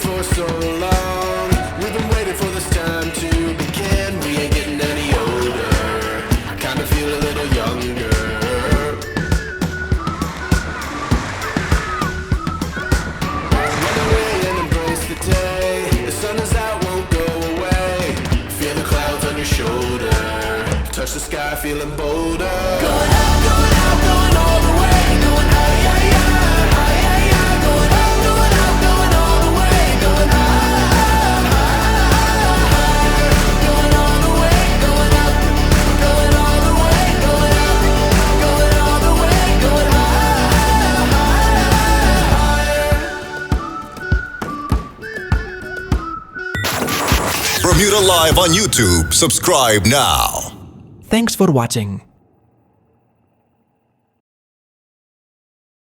for so long. We've been waiting for this time to begin. We ain't getting any older. I kinda feel a little younger. Run away and embrace the day. The sun is out, won't go away. Feel the clouds on your shoulder. Touch the sky, feeling bolder. Going out, going out, going all the way. Going out, yeah, yeah, yeah, yeah. Going out, going out, going all the way. Going higher, going all the way. Going up, going all the way. Going up, going all the way. Going higher. Bermuda Live on YouTube. Subscribe now. Thanks for watching.